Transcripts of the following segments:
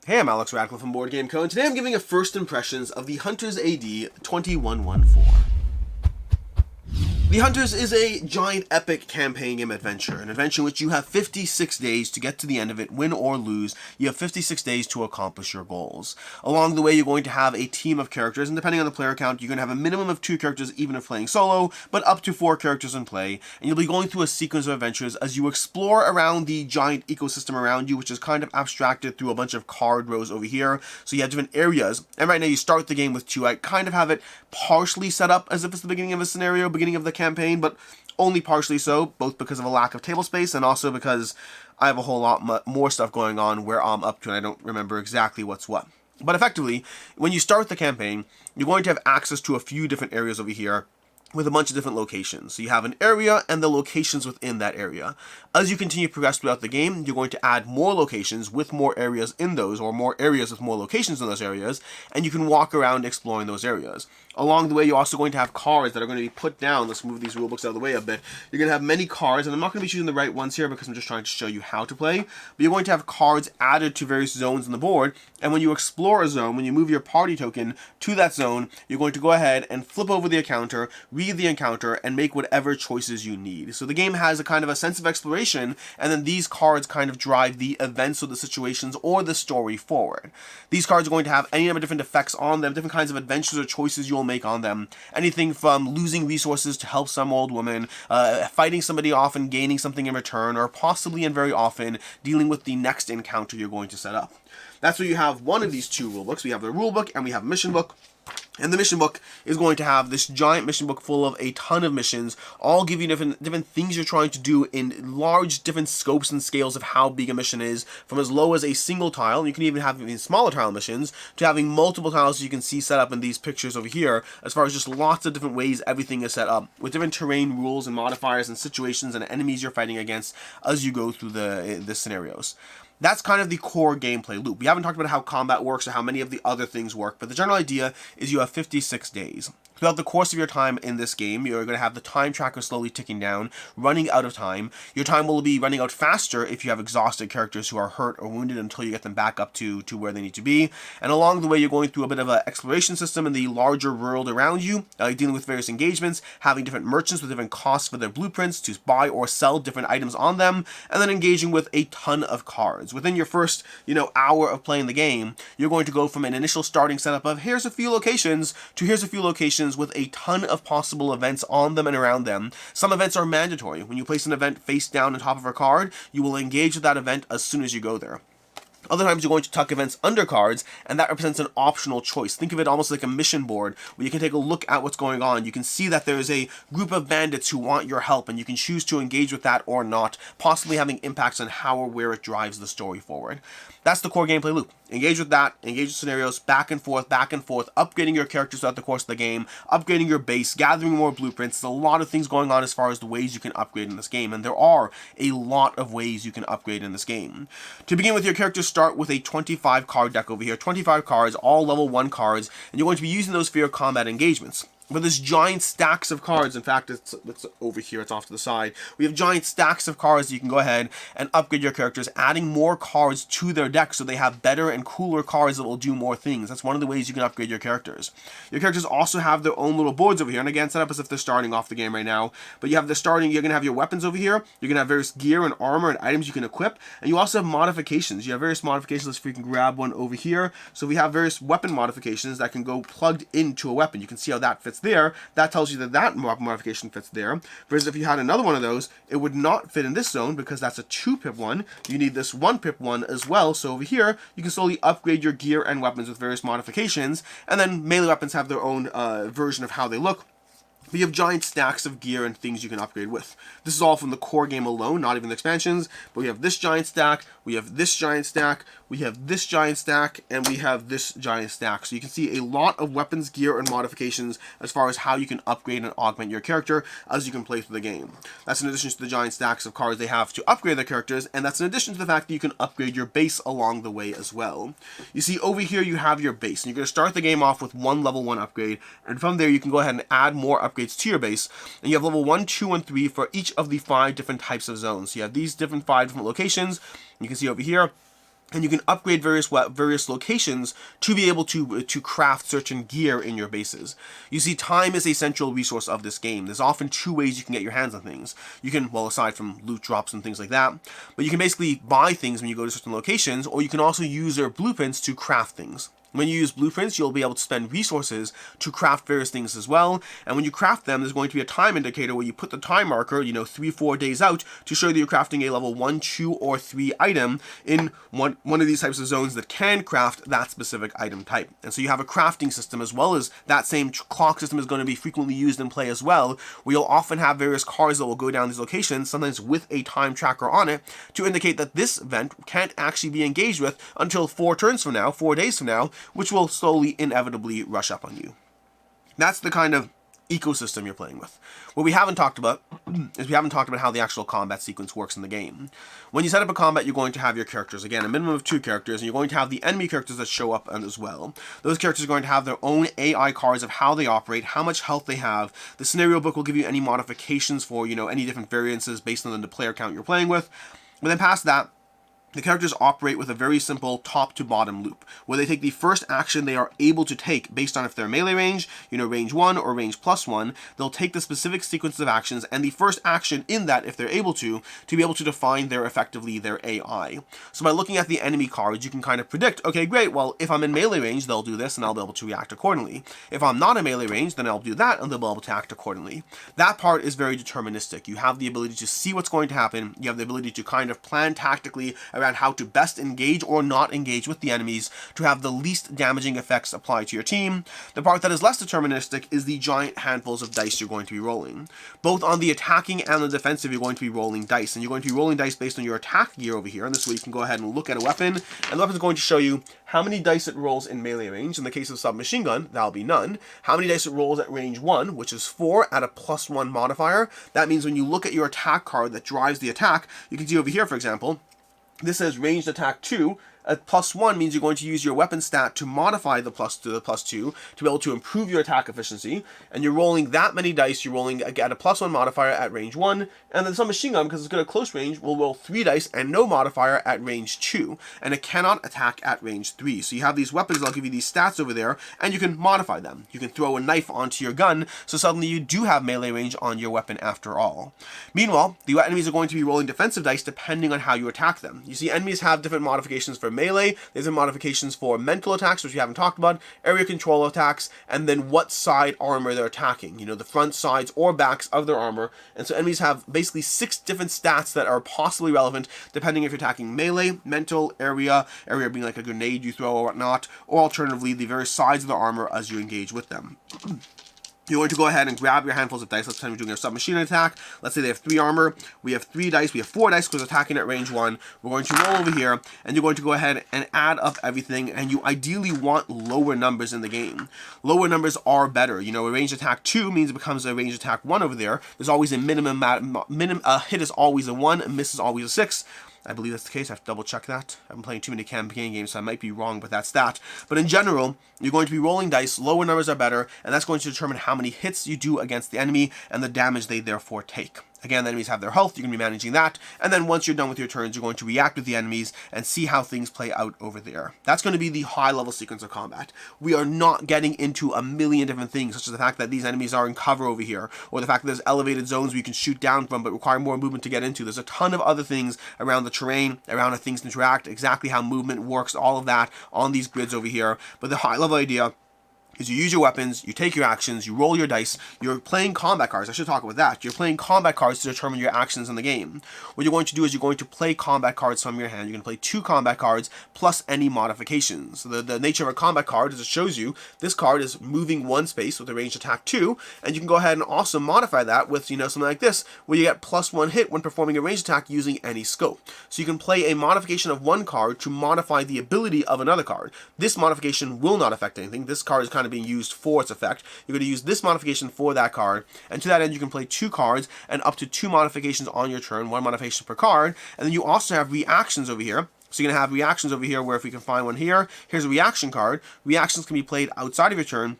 Hey, I'm Alex Radcliffe from Board Game Co. And today I'm giving a first impressions of the Hunters AD 2114. The Hunters is a giant epic campaign game adventure, an adventure in which you have 56 days to get to the end of it, win or lose. You have 56 days to accomplish your goals. Along the way, you're going to have a team of characters, and depending on the player count, you're going to have a minimum of 2 characters even if playing solo, but up to 4 characters in play, and you'll be going through a sequence of adventures as you explore around the giant ecosystem around you, which is kind of abstracted through a bunch of card rows over here. So you have different areas, and right now you start the game with 2. I kind of have it partially set up as if it's the beginning of a scenario, beginning of the campaign, but only partially so, both because of a lack of table space and also because I have a whole lot more stuff going on where I'm up to and I don't remember exactly what's what. But effectively, when you start the campaign, you're going to have access to a few different areas over here with a bunch of different locations. So you have an area and the locations within that area. As you continue to progress throughout the game, you're going to add more locations with more areas in those, or more areas with more locations in those areas, and you can walk around exploring those areas. Along the way, you're also going to have cards that are going to be put down. Let's move these rulebooks out of the way a bit. You're going to have many cards, and I'm not going to be choosing the right ones here because I'm just trying to show you how to play, but you're going to have cards added to various zones on the board, and when you explore a zone, when you move your party token to that zone, you're going to go ahead and flip over the encounter, read the encounter, and make whatever choices you need. So the game has a kind of a sense of exploration, and then these cards kind of drive the events or the situations or the story forward. These cards are going to have any number of different effects on them, different kinds of adventures or choices you'll make on them. Anything from losing resources to help some old woman, fighting somebody off and gaining something in return, or possibly and very often dealing with the next encounter you're going to set up. That's where you have one of these 2 rulebooks. We have the rulebook and we have a mission book. And the mission book is going to have this giant mission book full of a ton of missions, all give you different things you're trying to do in large different scopes and scales of how big a mission is, from as low as a single tile, and you can even have even smaller tile missions, to having multiple tiles you can see set up in these pictures over here, as far as just lots of different ways everything is set up, with different terrain rules and modifiers and situations and enemies you're fighting against as you go through the scenarios. That's kind of the core gameplay loop. We haven't talked about how combat works or how many of the other things work, but the general idea is you have 56 days. Throughout the course of your time in this game, you're going to have the time tracker slowly ticking down, running out of time. Your time will be running out faster if you have exhausted characters who are hurt or wounded until you get them back up to where they need to be. And along the way, you're going through a bit of an exploration system in the larger world around you, dealing with various engagements, having different merchants with different costs for their blueprints to buy or sell different items on them, and then engaging with a ton of cards. Within your first, hour of playing the game, you're going to go from an initial starting setup of here's a few locations to here's a few locations with a ton of possible events on them and around them. Some events are mandatory. When you place an event face down on top of a card, you will engage with that event as soon as you go there. Other times you're going to tuck events under cards, and that represents an optional choice. Think of it almost like a mission board, where you can take a look at what's going on. You can see that there is a group of bandits who want your help, and you can choose to engage with that or not, possibly having impacts on how or where it drives the story forward. That's the core gameplay loop. Engage with that, engage with scenarios, back and forth, upgrading your characters throughout the course of the game, upgrading your base, gathering more blueprints. There's a lot of things going on as far as the ways you can upgrade in this game, and there are a lot of ways you can upgrade in this game. To begin with, your characters start with a 25 card deck over here, 25 cards, all level 1 cards, and you're going to be using those for your combat engagements. But there's giant stacks of cards. In fact, it's over here, it's off to the side. We have giant stacks of cards that you can go ahead and upgrade your characters, adding more cards to their deck so they have better and cooler cards that will do more things. That's one of the ways you can upgrade your characters. Your characters also have their own little boards over here, and again, set up as if they're starting off the game right now. But you have you're going to have your weapons over here, you're going to have various gear and armor and items you can equip, and you also have modifications. You have various modifications. Let's see if we can grab one over here. So we have various weapon modifications that can go plugged into a weapon. You can see how that fits there. That tells you that modification fits there. Whereas if you had another one of those, it would not fit in this zone because that's a 2-pip one. You need this 1-pip one as well. So over here, you can slowly upgrade your gear and weapons with various modifications. And then melee weapons have their own version of how they look. But you have giant stacks of gear and things you can upgrade with. This is all from the core game alone, not even the expansions. But we have this giant stack, we have this giant stack, we have this giant stack, and we have this giant stack. So you can see a lot of weapons, gear, and modifications as far as how you can upgrade and augment your character as you can play through the game. That's in addition to the giant stacks of cards they have to upgrade their characters, and that's in addition to the fact that you can upgrade your base along the way as well. You see over here you have your base, and you're going to start the game off with one level 1 upgrade, and from there you can go ahead and add more upgrades to your base, and you have level 1, 2, and 3 for each of the 5 different types of zones. So you have these 5 different locations. You can see over here and you can upgrade various locations to be able to craft certain gear in your bases. You see, time is a central resource of this game. There's often two ways you can get your hands on things. You can, well, aside from loot drops and things like that, but you can basically buy things when you go to certain locations, or you can also use their blueprints to craft things. When you use blueprints, you'll be able to spend resources to craft various things as well. And when you craft them, there's going to be a time indicator where you put the time marker, 3-4 days out to show that you're crafting a level 1, 2, or 3 item in one of these types of zones that can craft that specific item type. And so you have a crafting system, as well as that same clock system is going to be frequently used in play as well, where you'll often have various cars that will go down these locations, sometimes with a time tracker on it, to indicate that this event can't actually be engaged with until 4 turns from now, 4 days from now, which will slowly, inevitably rush up on you. That's the kind of ecosystem you're playing with. What we haven't talked about is we haven't talked about how the actual combat sequence works in the game. When you set up a combat, you're going to have your characters. Again, a minimum of 2 characters, and you're going to have the enemy characters that show up as well. Those characters are going to have their own AI cards of how they operate, how much health they have. The scenario book will give you any modifications for, any different variances based on the player count you're playing with. But then past that, the characters operate with a very simple top to bottom loop, where they take the first action they are able to take based on if they're melee range, range 1 or range +1. They'll take the specific sequence of actions and the first action in that, if they're able to be able to define their AI. So by looking at the enemy cards, you can kind of predict, okay, great, well, if I'm in melee range, they'll do this and I'll be able to react accordingly. If I'm not in melee range, then I'll do that and they'll be able to act accordingly. That part is very deterministic. You have the ability to see what's going to happen. You have the ability to kind of plan tactically around how to best engage or not engage with the enemies to have the least damaging effects applied to your team. The part that is less deterministic is the giant handfuls of dice you're going to be rolling. Both on the attacking and the defensive, you're going to be rolling dice, and you're going to be rolling dice based on your attack gear over here, and this way you can go ahead and look at a weapon, and the weapon is going to show you how many dice it rolls in melee range. In the case of submachine gun, that'll be none. How many dice it rolls at range 1, which is 4 at a +1 modifier. That means when you look at your attack card that drives the attack, you can see over here, for example, this says ranged attack 2. A +1 means you're going to use your weapon stat to modify the +2 to be able to improve your attack efficiency, and you're rolling that many dice. You're rolling at a +1 modifier at range 1, and then some machine gun, because it's good at close range, will roll 3 dice and no modifier at range 2, and it cannot attack at range 3. So you have these weapons that'll give you these stats over there, and you can modify them. You can throw a knife onto your gun, so suddenly you do have melee range on your weapon after all. Meanwhile, the enemies are going to be rolling defensive dice depending on how you attack them. You see, enemies have different modifications for melee. There's modifications for mental attacks, which we haven't talked about, area control attacks, and then what side armor they're attacking, the front, sides, or backs of their armor. And so enemies have basically 6 different stats that are possibly relevant depending if you're attacking melee, mental, area being like a grenade you throw or whatnot, or alternatively the various sides of the armor as you engage with them. You're going to go ahead and grab your handfuls of dice. Let's pretend we're doing a submachine attack. Let's say they have 3 armor. We have 3 dice. We have 4 dice because we're attacking at range 1. We're going to roll over here, and you're going to go ahead and add up everything, and you ideally want lower numbers in the game. Lower numbers are better. A ranged attack 2 means it becomes a ranged attack 1 over there. There's always a minimum hit is always a 1, a miss is always a 6. I believe that's the case. I have to double check that. I've been playing too many campaign games, so I might be wrong, but that's that. But in general, you're going to be rolling dice. Lower numbers are better, and that's going to determine how many hits you do against the enemy and the damage they therefore take. Again, the enemies have their health. You're going to be managing that. And then once you're done with your turns, you're going to react with the enemies and see how things play out over there. That's going to be the high-level sequence of combat. We are not getting into a million different things, such as the fact that these enemies are in cover over here, or the fact that there's elevated zones where you can shoot down from but require more movement to get into. There's a ton of other things around the terrain, around how things interact, exactly how movement works, all of that on these grids over here. But the high-level idea is you use your weapons, you take your actions, you roll your dice, you're playing combat cards. I should talk about that. You're playing combat cards to determine your actions in the game. What you're going to do is you're going to play combat cards from your hand. You're going to play 2 combat cards plus any modifications. So the nature of a combat card is it shows you this card is moving 1 space with a ranged attack 2, and you can go ahead and also modify that with, something like this, where you get +1 hit when performing a ranged attack using any scope. So you can play a modification of 1 card to modify the ability of another card. This modification will not affect anything. This card is kind of being used for its effect. You're going to use this modification for that card, and to that end you can play 2 cards and up to 2 modifications on your turn, 1 modification per card, and then you also have reactions over here. So you're going to have reactions over here where if we can find one here, here's a reaction card. Reactions can be played outside of your turn,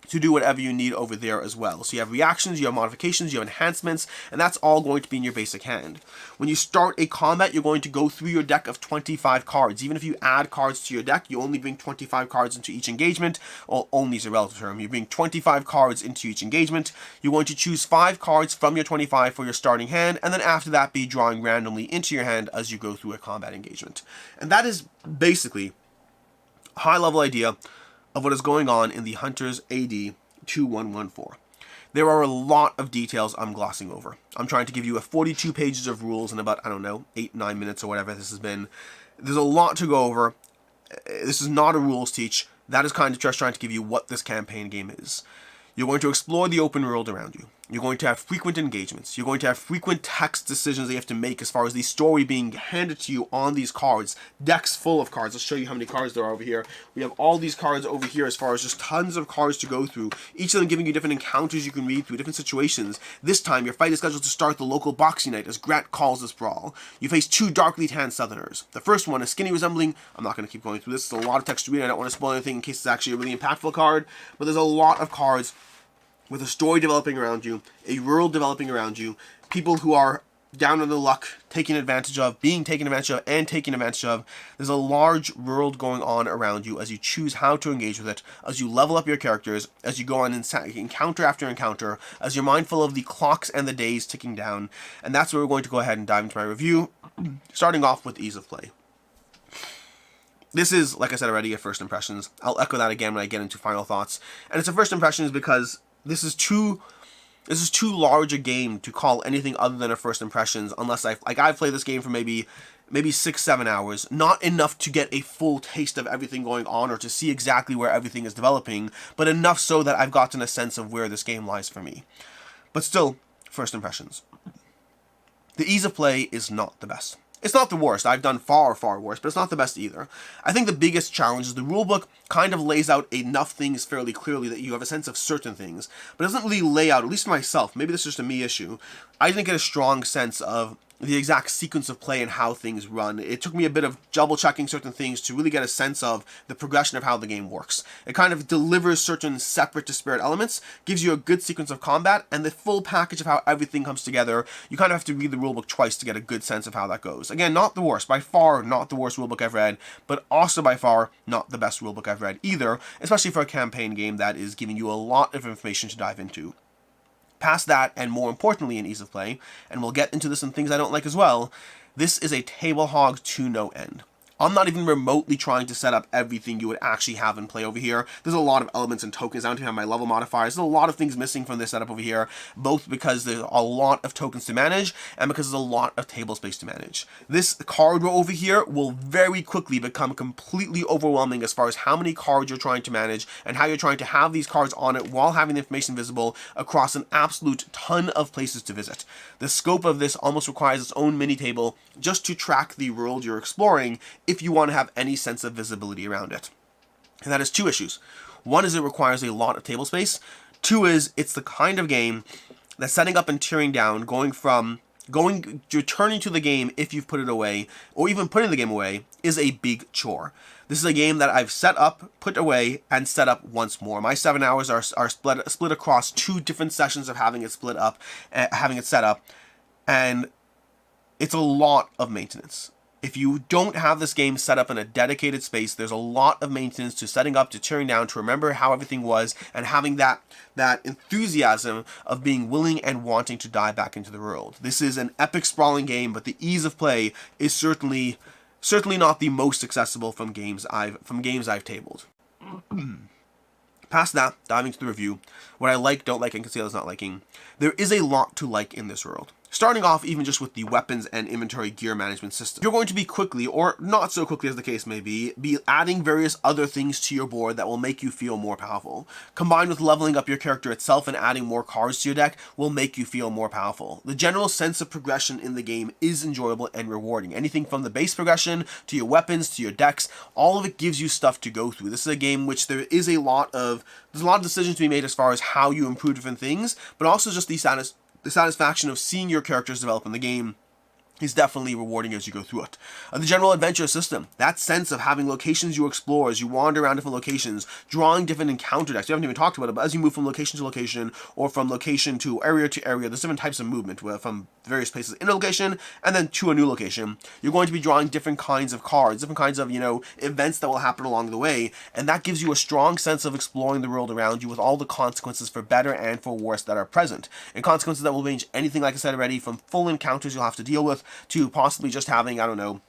to do whatever you need over there as well. So you have reactions, you have modifications, you have enhancements, and that's all going to be in your basic hand. When you start a combat, you're going to go through your deck of 25 cards. Even if you add cards to your deck, you only bring 25 cards into each engagement. Well, only is a relative term. You bring 25 cards into each engagement. You're going to choose 5 cards from your 25 for your starting hand, and then after that be drawing randomly into your hand as you go through a combat engagement. And that is basically a high-level idea of what is going on in the Hunters AD 2114. There are a lot of details I'm glossing over. I'm trying to give you a 42 pages of rules in about, 8-9 minutes or whatever this has been. There's a lot to go over. This is not a rules teach. That is kind of just trying to give you what this campaign game is. You're going to explore the open world around you. You're going to have frequent engagements. You're going to have frequent text decisions that you have to make as far as the story being handed to you on these cards. Decks full of cards. Let's show you how many cards there are over here. We have all these cards over here as far as just tons of cards to go through. Each of them giving you different encounters you can read through, different situations. This time, your fight is scheduled to start the local boxing night as Grant calls this brawl. You face 2 darkly tanned southerners. The first one is skinny resembling... I'm not going to keep going through this. It's a lot of text to read. I don't want to spoil anything in case it's actually a really impactful card. But there's a lot of cards with a story developing around you, a world developing around you, people who are down on their luck, taken advantage of, being taken advantage of, and taken advantage of. There's a large world going on around you as you choose how to engage with it, as you level up your characters, as you go on encounter after encounter, as you're mindful of the clocks and the days ticking down. And that's where we're going to go ahead and dive into my review, starting off with ease of play. This is, like I said already, a first impressions. I'll echo that again when I get into final thoughts. And it's a first impressions because this is too large a game to call anything other than a first impressions, unless I've played this game for maybe 6-7 hours. Not enough to get a full taste of everything going on or to see exactly where everything is developing, but enough so that I've gotten a sense of where this game lies for me. But still, first impressions. The ease of play is not the best. It's not the worst. I've done far, far worse, but it's not the best either. I think the biggest challenge is the rulebook kind of lays out enough things fairly clearly that you have a sense of certain things, but it doesn't really lay out, at least for myself, maybe this is just a me issue, I didn't get a strong sense of the exact sequence of play and how things run. It took me a bit of double checking certain things to really get a sense of the progression of how the game works. It kind of delivers certain separate disparate elements, gives you a good sequence of combat, and the full package of how everything comes together. You kind of have to read the rulebook twice to get a good sense of how that goes. Again, not the worst, by far not the worst rulebook I've read, but also by far not the best rulebook I've read either, especially for a campaign game that is giving you a lot of information to dive into. Past that, and more importantly in ease of play, and we'll get into this in things I don't like as well, this is a table hog to no end. I'm not even remotely trying to set up everything you would actually have in play over here. There's a lot of elements and tokens. I don't even have my level modifiers. There's a lot of things missing from this setup over here, both because there's a lot of tokens to manage and because there's a lot of table space to manage. This card row over here will very quickly become completely overwhelming as far as how many cards you're trying to manage and how you're trying to have these cards on it while having the information visible across an absolute ton of places to visit. The scope of this almost requires its own mini table just to track the world you're exploring if you want to have any sense of visibility around it. And that has 2 issues. One is it requires a lot of table space. 2 is it's the kind of game that setting up and tearing down, returning to the game if you've put it away, or even putting the game away, is a big chore. This is a game that I've set up, put away, and set up once more. My 7 hours are split across 2 different sessions of having it split up, having it set up, and it's a lot of maintenance. If you don't have this game set up in a dedicated space, there's a lot of maintenance to setting up, to tearing down, to remember how everything was, and having that enthusiasm of being willing and wanting to dive back into the world. This is an epic sprawling game, but the ease of play is certainly not the most accessible from games I've tabled. Past that, diving to the review, what I like, don't like, and conceal as not liking, there is a lot to like in this world. Starting off even just with the weapons and inventory gear management system. You're going to be quickly, or not so quickly as the case may be adding various other things to your board that will make you feel more powerful. Combined with leveling up your character itself and adding more cards to your deck will make you feel more powerful. The general sense of progression in the game is enjoyable and rewarding. Anything from the base progression, to your weapons, to your decks, all of it gives you stuff to go through. This is a game which there's a lot of decisions to be made as far as how you improve different things, but also just the satisfaction of seeing your characters develop in the game is definitely rewarding as you go through it. The general adventure system, that sense of having locations you explore as you wander around different locations, drawing different encounter decks. We haven't even talked about it, but as you move from location to location or from location to area, there's different types of movement from various places in a location and then to a new location. You're going to be drawing different kinds of cards, different kinds of, events that will happen along the way, and that gives you a strong sense of exploring the world around you with all the consequences for better and for worse that are present. And consequences that will range anything, like I said already, from full encounters you'll have to deal with to possibly just having, I don't know,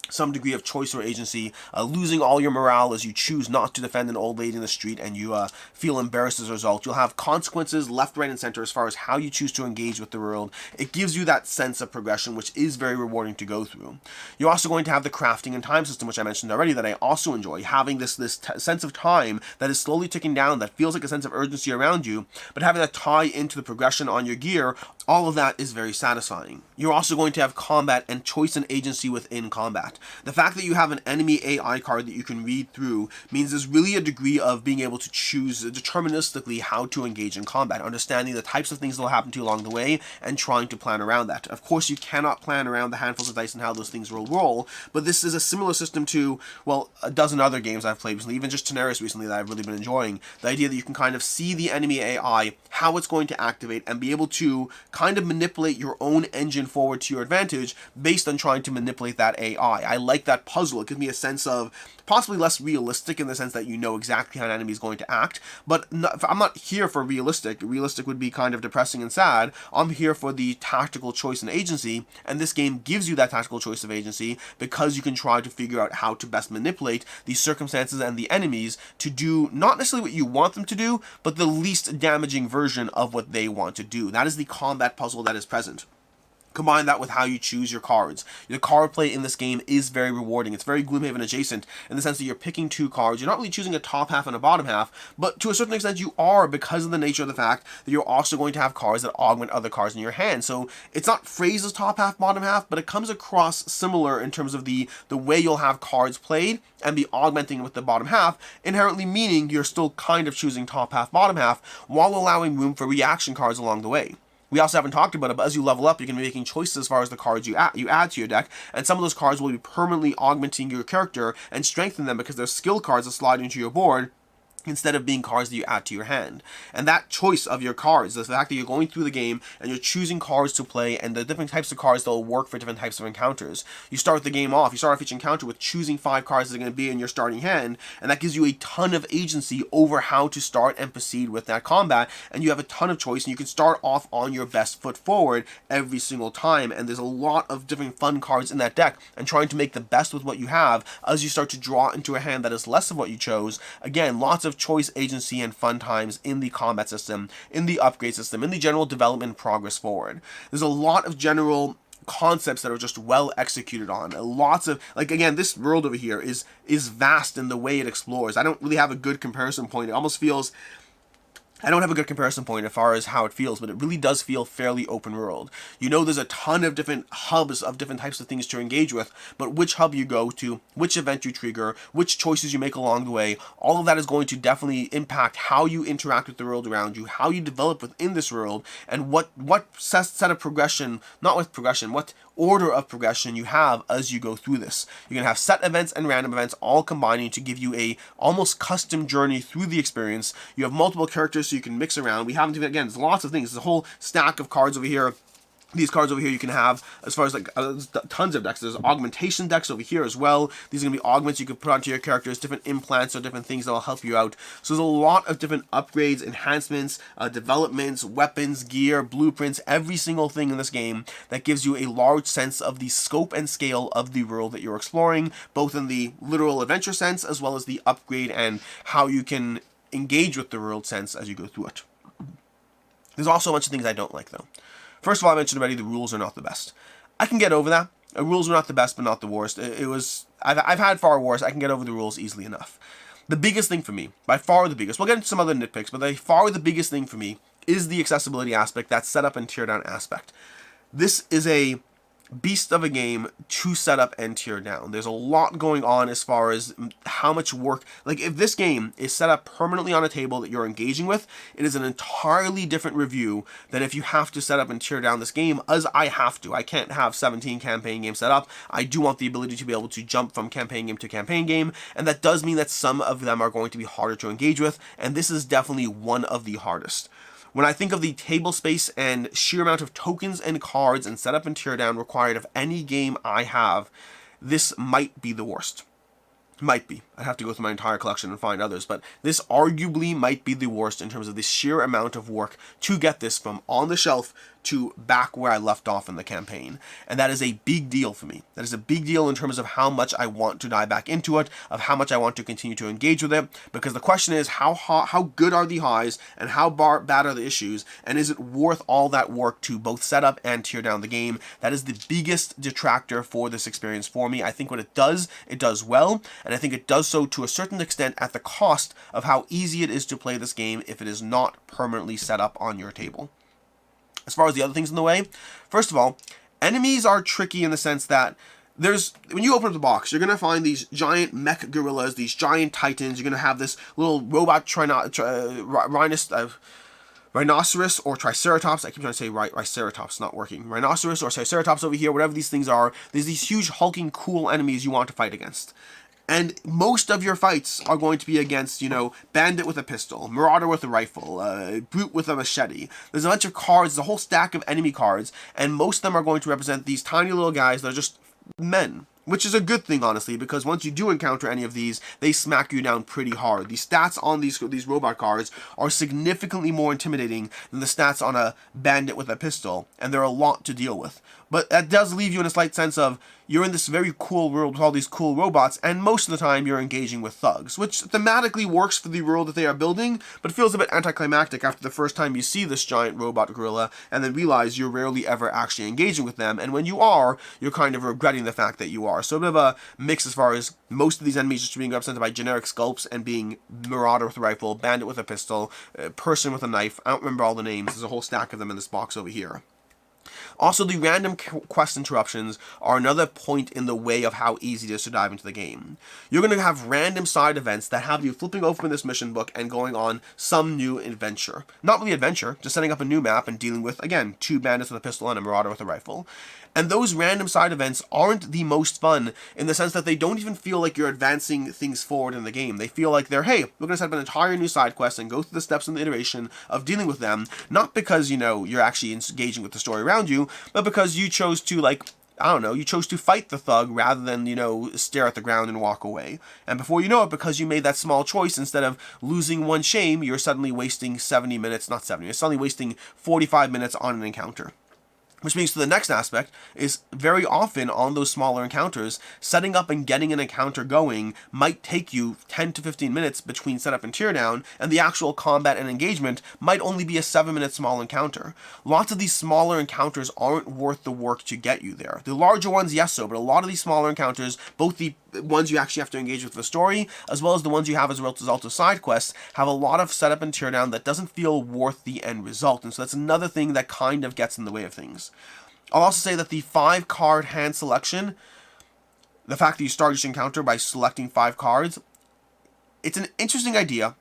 some degree of choice or agency, losing all your morale as you choose not to defend an old lady in the street and you feel embarrassed as a result. You'll have consequences left, right, and center as far as how you choose to engage with the world. It gives you that sense of progression, which is very rewarding to go through. You're also going to have the crafting and time system, which I mentioned already, that I also enjoy. Having this sense of time that is slowly ticking down, that feels like a sense of urgency around you, but having that tie into the progression on your gear, all of that is very satisfying. You're also going to have combat and choice and agency within combat. The fact that you have an enemy AI card that you can read through means there's really a degree of being able to choose deterministically how to engage in combat, understanding the types of things that will happen to you along the way and trying to plan around that. Of course, you cannot plan around the handfuls of dice and how those things will roll, but this is a similar system to, well, a dozen other games I've played recently, even just Tenaris recently that I've really been enjoying. The idea that you can kind of see the enemy AI, how it's going to activate, and be able to kind of manipulate your own engine forward to your advantage based on trying to manipulate that AI. I like that puzzle. It gives me a sense of possibly less realistic in the sense that you know exactly how an enemy is going to act, but I'm not here for realistic. Realistic would be kind of depressing and sad. I'm here for the tactical choice and agency, and this game gives you that tactical choice of agency because you can try to figure out how to best manipulate the circumstances and the enemies to do not necessarily what you want them to do, but the least damaging version of what they want to do. That is the combat puzzle that is present. Combine that with how you choose your cards. The card play in this game is very rewarding. It's very Gloomhaven adjacent in the sense that you're picking two cards. You're not really choosing a top half and a bottom half, but to a certain extent you are, because of the nature of the fact that you're also going to have cards that augment other cards in your hand. So it's not phrased as top half, bottom half, but it comes across similar in terms of the way you'll have cards played and be augmenting with the bottom half, inherently meaning you're still kind of choosing top half, bottom half, while allowing room for reaction cards along the way. We also haven't talked about it, but as you level up, you can be making choices as far as the cards you add to your deck, and some of those cards will be permanently augmenting your character and strengthen them because they're skill cards that slide into your board instead of being cards that you add to your hand. And that choice of your cards, the fact that you're going through the game and you're choosing cards to play and the different types of cards that will work for different types of encounters. You start the game off, you start off each encounter with choosing 5 cards that are going to be in your starting hand, and that gives you a ton of agency over how to start and proceed with that combat, and you have a ton of choice, and you can start off on your best foot forward every single time, and there's a lot of different fun cards in that deck, and trying to make the best with what you have as you start to draw into a hand that is less of what you chose. Again, lots of choice, agency, and fun times in the combat system, in the upgrade system, in the general development progress forward. There's a lot of general concepts that are just well executed on. Lots of, like, again, this world over here is vast in the way it explores. I don't really have a good comparison point. It almost feels, I don't have a good comparison point as far as how it feels, but it really does feel fairly open world. You know, there's a ton of different hubs of different types of things to engage with, but which hub you go to, which event you trigger, which choices you make along the way, all of that is going to definitely impact how you interact with the world around you, how you develop within this world, and what set of progression, not with progression, what order of progression you have as you go through this. You're going to have set events and random events all combining to give you a almost custom journey through the experience. You have multiple characters so you can mix around. We haven't even, again, there's lots of things. There's a whole stack of cards over here. These cards over here you can have as far as like tons of decks. There's augmentation decks over here as well. These are going to be augments you can put onto your characters, different implants or different things that will help you out. So there's a lot of different upgrades, enhancements, developments, weapons, gear, blueprints, every single thing in this game that gives you a large sense of the scope and scale of the world that you're exploring, both in the literal adventure sense as well as the upgrade and how you can engage with the world sense as you go through it. There's also a bunch of things I don't like though. First of all, I mentioned already the rules are not the best. I can get over that. The rules are not the best, but not the worst. I've had far worse. I can get over the rules easily enough. The biggest thing for me, by far the biggest, we'll get into some other nitpicks, but by far the biggest thing for me is the accessibility aspect, that setup and teardown aspect. This is a beast of a game to set up and tear down. There's a lot going on as far as how much work, like if this game is set up permanently on a table that you're engaging with, it is an entirely different review than if you have to set up and tear down this game, as I have to. I can't have 17 campaign games set up. I do want the ability to be able to jump from campaign game to campaign game, and that does mean that some of them are going to be harder to engage with, and this is definitely one of the hardest. When I think of the table space and sheer amount of tokens and cards and setup and tear down required of any game I have, this might be the worst. Might be. I'd have to go through my entire collection and find others, but this arguably might be the worst in terms of the sheer amount of work to get this from on the shelf to back where I left off in the campaign. And that is a big deal for me. That is a big deal in terms of how much I want to dive back into it, of how much I want to continue to engage with it, because the question is how good are the highs and how bad are the issues, and is it worth all that work to both set up and tear down the game? That is the biggest detractor for this experience for me. I think what it does well, and I think it does so to a certain extent at the cost of how easy it is to play this game if it is not permanently set up on your table. As far as the other things in the way, first of all, enemies are tricky in the sense that when you open up the box, you're going to find these giant mech gorillas, these giant titans. You're going to have this little robot rhinoceros or triceratops. I keep trying to say triceratops, not working. Rhinoceros or triceratops over here, whatever these things are. There's these huge hulking cool enemies you want to fight against. And most of your fights are going to be against, bandit with a pistol, marauder with a rifle, brute with a machete. There's a bunch of cards, there's a whole stack of enemy cards, and most of them are going to represent these tiny little guys that are just men. Which is a good thing, honestly, because once you do encounter any of these, they smack you down pretty hard. The stats on these robot cards are significantly more intimidating than the stats on a bandit with a pistol, and they're a lot to deal with. But that does leave you in a slight sense of, you're in this very cool world with all these cool robots, and most of the time you're engaging with thugs, which thematically works for the world that they are building, but feels a bit anticlimactic after the first time you see this giant robot gorilla, and then realize you're rarely ever actually engaging with them, and when you are, you're kind of regretting the fact that you are. So a bit of a mix as far as most of these enemies just being represented by generic sculpts and being marauder with a rifle, bandit with a pistol, person with a knife. I don't remember all the names. There's a whole stack of them in this box over here. Also, the random quest interruptions are another point in the way of how easy it is to dive into the game. You're going to have random side events that have you flipping open this mission book and going on some new adventure. Not really adventure, just setting up a new map and dealing with, again, 2 bandits with a pistol and a marauder with a rifle. And those random side events aren't the most fun in the sense that they don't even feel like you're advancing things forward in the game. They feel like hey, we're going to set up an entire new side quest and go through the steps in the iteration of dealing with them, not because, you're actually engaging with the story around you, but because you chose to, you chose to fight the thug rather than, stare at the ground and walk away. And before you know it, because you made that small choice, instead of losing one shame, you're suddenly wasting you're suddenly wasting 45 minutes on an encounter. Which means to the next aspect is very often on those smaller encounters, setting up and getting an encounter going might take you 10 to 15 minutes between setup and teardown, and the actual combat and engagement might only be a 7-minute small encounter. Lots of these smaller encounters aren't worth the work to get you there. The larger ones, yes so, but a lot of these smaller encounters, both the ones you actually have to engage with the story, as well as the ones you have as a result of side quests, have a lot of setup and teardown that doesn't feel worth the end result, and so that's another thing that kind of gets in the way of things. I'll also say that the 5-card hand selection, the fact that you start each encounter by selecting 5 cards, it's an interesting idea,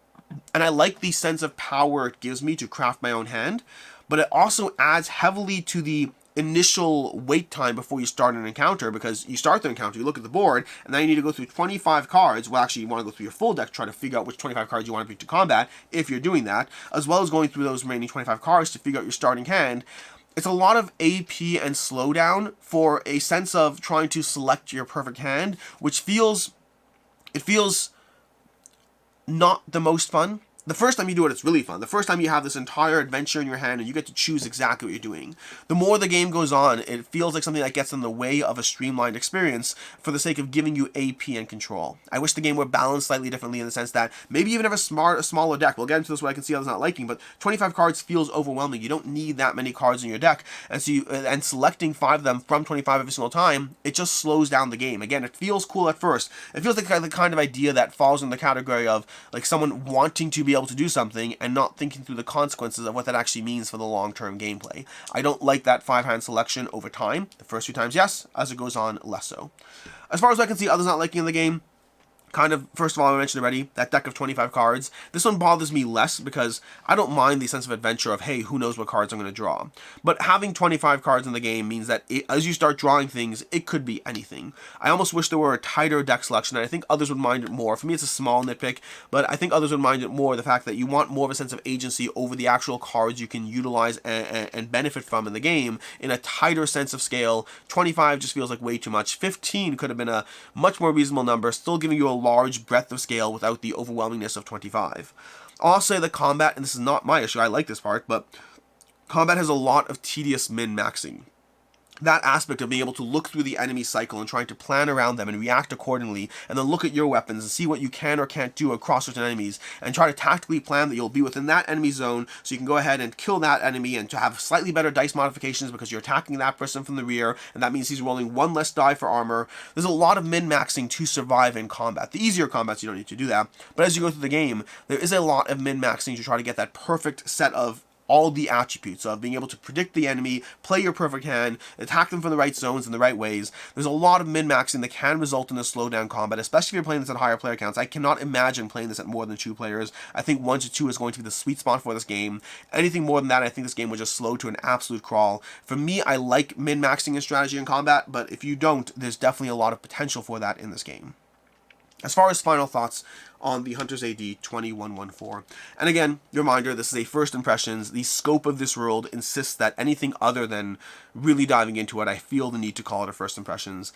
and I like the sense of power it gives me to craft my own hand, but it also adds heavily to the initial wait time before you start an encounter, because you start the encounter, you look at the board, and then you need to go through 25 cards. Well, actually, you want to go through your full deck, try to figure out which 25 cards you want to bring to combat, if you're doing that, as well as going through those remaining 25 cards to figure out your starting hand. It's a lot of AP and slowdown for a sense of trying to select your perfect hand, which feels not the most fun. The first time you do it, it's really fun. The first time you have this entire adventure in your hand and you get to choose exactly what you're doing. The more the game goes on, it feels like something that gets in the way of a streamlined experience for the sake of giving you AP and control. I wish the game were balanced slightly differently in the sense that maybe even have a smaller deck. We'll get into this what I can see others not liking, but 25 cards feels overwhelming. You don't need that many cards in your deck, and and selecting 5 of them from 25 every single time, it just slows down the game. Again, it feels cool at first. It feels like the kind of idea that falls in the category of like someone wanting to be able to do something and not thinking through the consequences of what that actually means for the long-term gameplay. I don't like that 5-hand selection over time. The first few times, yes. As it goes on, less so. As far as I can see, others not liking in the game, kind of, first of all, I mentioned already, that deck of 25 cards. This one bothers me less because I don't mind the sense of adventure of, hey, who knows what cards I'm going to draw. But having 25 cards in the game means that as you start drawing things, it could be anything. I almost wish there were a tighter deck selection, and I think others would mind it more. For me, it's a small nitpick, but I think others would mind it more, the fact that you want more of a sense of agency over the actual cards you can utilize and benefit from in the game in a tighter sense of scale. 25 just feels like way too much. 15 could have been a much more reasonable number, still giving you a large breadth of scale without the overwhelmingness of 25. I'll say the combat, and this is not my issue, I like this part, but combat has a lot of tedious min-maxing. That aspect of being able to look through the enemy cycle and trying to plan around them and react accordingly, and then look at your weapons and see what you can or can't do across certain enemies, and try to tactically plan that you'll be within that enemy zone so you can go ahead and kill that enemy and to have slightly better dice modifications because you're attacking that person from the rear, and that means he's rolling one less die for armor. There's a lot of min-maxing to survive in combat. The easier combats you don't need to do that, but as you go through the game, there is a lot of min-maxing to try to get that perfect set of all the attributes of being able to predict the enemy, play your perfect hand, attack them from the right zones in the right ways. There's a lot of min-maxing that can result in a slowdown combat, especially if you're playing this at higher player counts. I cannot imagine playing this at more than 2 players. I think 1 to 2 is going to be the sweet spot for this game. Anything more than that, I think this game would just slow to an absolute crawl. For me, I like min-maxing in strategy and combat, but if you don't, there's definitely a lot of potential for that in this game. As far as final thoughts on the Hunter's AD 2114, and again, reminder, this is a first impressions. The scope of this world insists that anything other than really diving into it, I feel the need to call it a first impressions.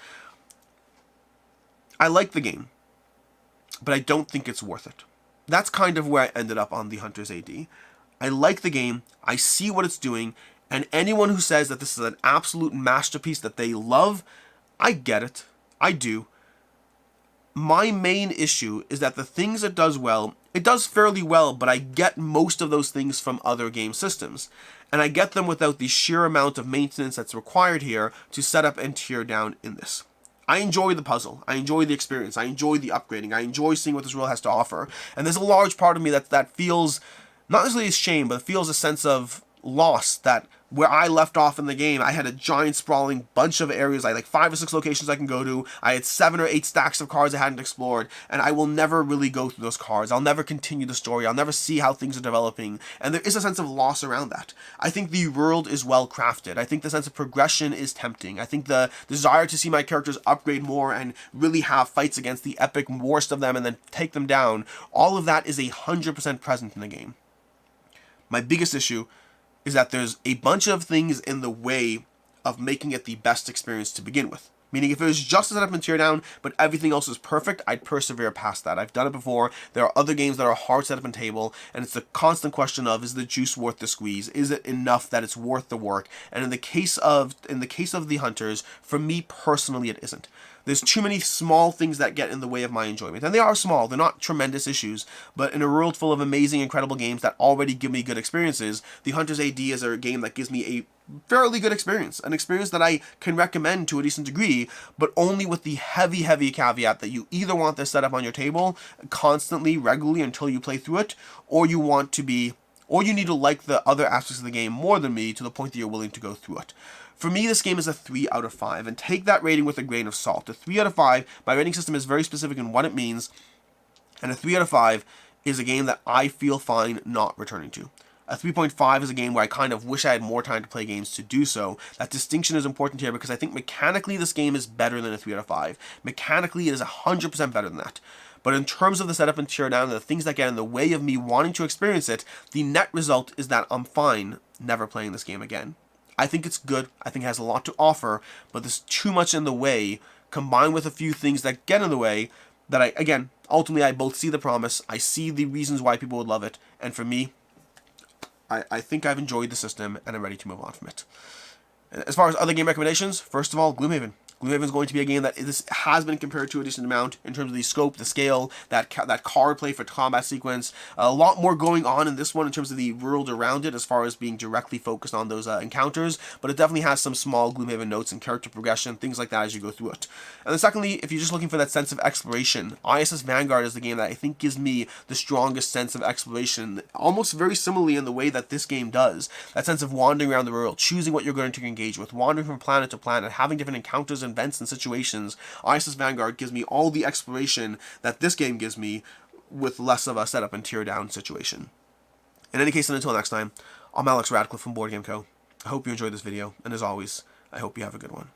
I like the game, but I don't think it's worth it. That's kind of where I ended up on the Hunter's AD. I like the game, I see what it's doing, and anyone who says that this is an absolute masterpiece that they love, I get it. I do. My main issue is that the things it does well, it does fairly well, but I get most of those things from other game systems. And I get them without the sheer amount of maintenance that's required here to set up and tear down in this. I enjoy the puzzle. I enjoy the experience. I enjoy the upgrading. I enjoy seeing what this world has to offer. And there's a large part of me that feels, not necessarily a shame, but feels a sense of loss that where I left off in the game, I had a giant sprawling bunch of areas. I had like 5 or 6 locations I can go to. I had 7 or 8 stacks of cards I hadn't explored, and I will never really go through those cards. I'll never continue the story. I'll never see how things are developing, and there is a sense of loss around that. I think the world is well crafted. I think the sense of progression is tempting. I think the desire to see my characters upgrade more and really have fights against the epic worst of them and then take them down, all of that is 100% present in the game. My biggest issue is that there's a bunch of things in the way of making it the best experience to begin with. Meaning if it was just a setup and tear down, but everything else is perfect, I'd persevere past that. I've done it before. There are other games that are hard setup and table, and it's the constant question of, is the juice worth the squeeze? Is it enough that it's worth the work? And in the case of the Hunters, for me personally, it isn't. There's too many small things that get in the way of my enjoyment. And they are small. They're not tremendous issues. But in a world full of amazing, incredible games that already give me good experiences, the Hunter's AD is a game that gives me a fairly good experience. An experience that I can recommend to a decent degree, but only with the heavy, heavy caveat that you either want this set up on your table constantly, regularly until you play through it, or you need to like the other aspects of the game more than me to the point that you're willing to go through it. For me, this game is a 3 out of 5, and take that rating with a grain of salt. A 3 out of 5, my rating system is very specific in what it means, and a 3 out of 5 is a game that I feel fine not returning to. A 3.5 is a game where I kind of wish I had more time to play games to do so. That distinction is important here because I think mechanically this game is better than a 3 out of 5. Mechanically, it is 100% better than that. But in terms of the setup and tear down and the things that get in the way of me wanting to experience it, the net result is that I'm fine never playing this game again. I think it's good, I think it has a lot to offer, but there's too much in the way, combined with a few things that get in the way, that ultimately I both see the promise, I see the reasons why people would love it, and for me, I think I've enjoyed the system, and I'm ready to move on from it. As far as other game recommendations, first of all, Gloomhaven. Gloomhaven is going to be a game that this has been compared to a decent amount in terms of the scope, the scale, that card play for combat sequence. A lot more going on in this one in terms of the world around it as far as being directly focused on those encounters, but it definitely has some small Gloomhaven notes and character progression, things like that as you go through it. And then secondly, if you're just looking for that sense of exploration, ISS Vanguard is the game that I think gives me the strongest sense of exploration, almost very similarly in the way that this game does. That sense of wandering around the world, choosing what you're going to engage with, wandering from planet to planet, having different encounters, events, and situations. ISS Vanguard gives me all the exploration that this game gives me with less of a setup and tear down situation. In any case, and until next time, I'm Alex Radcliffe from Board Game Co. I hope you enjoyed this video, and as always, I hope you have a good one.